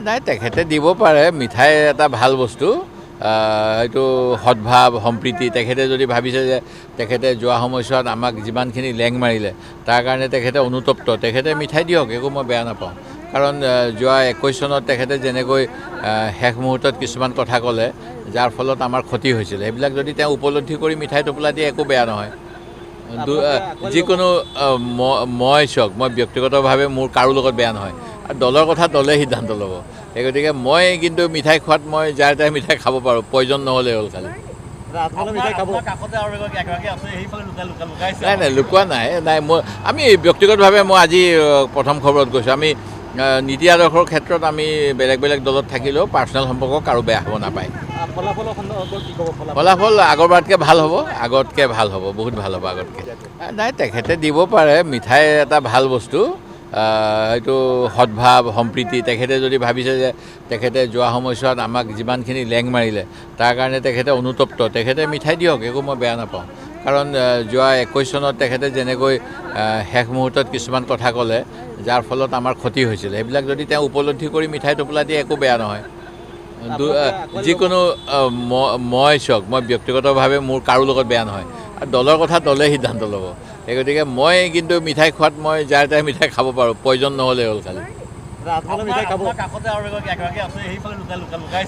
নাই তেখেতে দিব পাৰে মিঠাই এটা ভাল বস্তু এইটো সদ্ভাৱ সম্প্ৰীতি তেখেতে যদি ভাবিছে যে তেখেতে যোৱা সময়ছোৱাত আমাক যিমানখিনি লেং মাৰিলে তাৰ কাৰণে তেখেতে অনুতপ্ত তেখেতে মিঠাই দিয়ক একো মই বেয়া নাপাওঁ কাৰণ যোৱা 21 চনত তেখেতে যেনেকৈ শেষ মুহূৰ্তত কিছুমান কথা ক'লে যাৰ ফলত আমাৰ ক্ষতি হৈছিল সেইবিলাক যদি তেওঁ উপলব্ধি কৰি মিঠাই টোপোলা দিয়ে একো বেয়া নহয় যিকোনো মই চাওক মই ব্যক্তিগতভাৱে মোৰ কাৰো লগত বেয়া নহয় আৰু দলৰ কথা দলে সিদ্ধান্ত ল'ব সেই গতিকে মই কিন্তু মিঠাই খোৱাত মই যাৰ তাই মিঠাই খাব পাৰোঁ প্ৰয়োজন নহ'লে হ'ল খালি নাই নাই লুকুৱা নাই মই আমি ব্যক্তিগতভাৱে মই আজি প্ৰথম খবৰত গৈছোঁ আমি নীতি আদৰ্শৰ ক্ষেত্ৰত আমি বেলেগ বেলেগ দলত থাকিলেও পাৰ্চনেল সম্পৰ্ক কাৰো বেয়া হ'ব নাপায় ফলাফল আগৰবাৰতকৈ ভাল হ'ব বহুত ভাল হ'ব আগতকৈ নাই তেখেতে দিব পাৰে মিঠাই এটা ভাল বস্তু এইটো সদ্ভাৱ সম্প্ৰীতি তেখেতে যদি ভাবিছে যে তেখেতে যোৱা সময়ছোৱাত আমাক যিমানখিনি লেং মাৰিলে তাৰ কাৰণে তেখেতে অনুতপ্ত তেখেতে মিঠাই দিয়ক একো মই বেয়া নাপাওঁ কাৰণ যোৱা 21 চনত তেখেতে যেনেকৈ শেষ মুহূৰ্তত কিছুমান কথা ক'লে যাৰ ফলত আমাৰ ক্ষতি হৈছিল সেইবিলাক যদি তেওঁ উপলব্ধি কৰি মিঠাই টোপোলা দিয়ে একো বেয়া নহয় যিকোনো মই চাওক মই ব্যক্তিগতভাৱে মোৰ কাৰো লগত বেয়া নহয় আৰু দলৰ কথা দলে সিদ্ধান্ত ল'ব সেই গতিকে মই কিন্তু মিঠাই খোৱাত মই যাৰ তাই মিঠাই খাব পাৰোঁ প্ৰয়োজন নহ'লে হ'ল খালি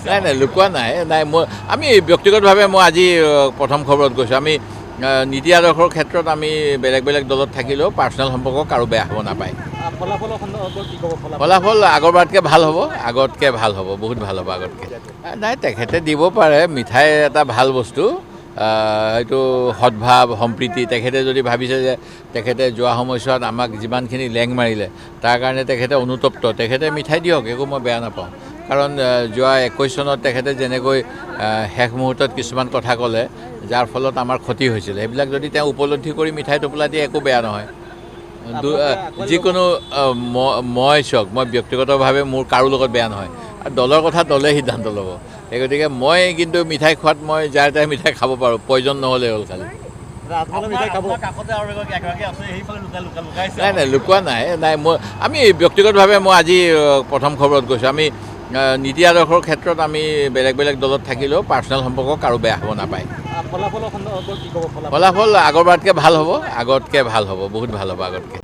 নাই নাই লুকুৱা নাই মই আমি ব্যক্তিগতভাৱে মই আজি প্ৰথম খবৰত গৈছোঁ আমি নীতি আদৰ্শৰ ক্ষেত্ৰত আমি বেলেগ বেলেগ দলত থাকিলেও পাৰ্চনেল সম্পৰ্ক কাৰো বেয়া হ'ব নাপায় ফলাফল আগৰবাৰতকৈ ভাল হ'ব বহুত ভাল হ'ব আগতকৈ নাই তেখেতে দিব পাৰে মিঠাই এটা ভাল বস্তু এইটো সদ্ভাৱ সম্প্ৰীতি তেখেতে যদি ভাবিছে যে তেখেতে যোৱা সময়ছোৱাত আমাক যিমানখিনি লেং মাৰিলে তাৰ কাৰণে তেখেতে অনুতপ্ত তেখেতে মিঠাই দিয়ক একো মই বেয়া নাপাওঁ কাৰণ যোৱা 21 চনত তেখেতে যেনেকৈ শেষ মুহূৰ্তত কিছুমান কথা ক'লে যাৰ ফলত আমাৰ ক্ষতি হৈছিল সেইবিলাক যদি তেওঁ উপলব্ধি কৰি মিঠাই টোপোলা দিয়ে একো বেয়া নহয় যিকোনো মই চাওক মই ব্যক্তিগতভাৱে মোৰ কাৰো লগত বেয়া নহয় আৰু দলৰ কথা দলে সিদ্ধান্ত ল'ব সেই গতিকে মই কিন্তু মিঠাই খোৱাত মই যাৰ তাই মিঠাই খাব পাৰোঁ প্ৰয়োজন নহ'লে হ'ল খালি নাই নাই লুকুৱা নাই মই আমি ব্যক্তিগতভাৱে মই আজি প্ৰথম খবৰত গৈছোঁ আমি নীতি আদৰ্শৰ ক্ষেত্ৰত আমি বেলেগ বেলেগ দলত থাকিলেও পাৰ্চনেল সম্পৰ্ক কাৰো বেয়া হ'ব নাপায় ফলাফল আগৰবাৰতকৈ ভাল হ'ব বহুত ভাল হ'ব আগতকৈ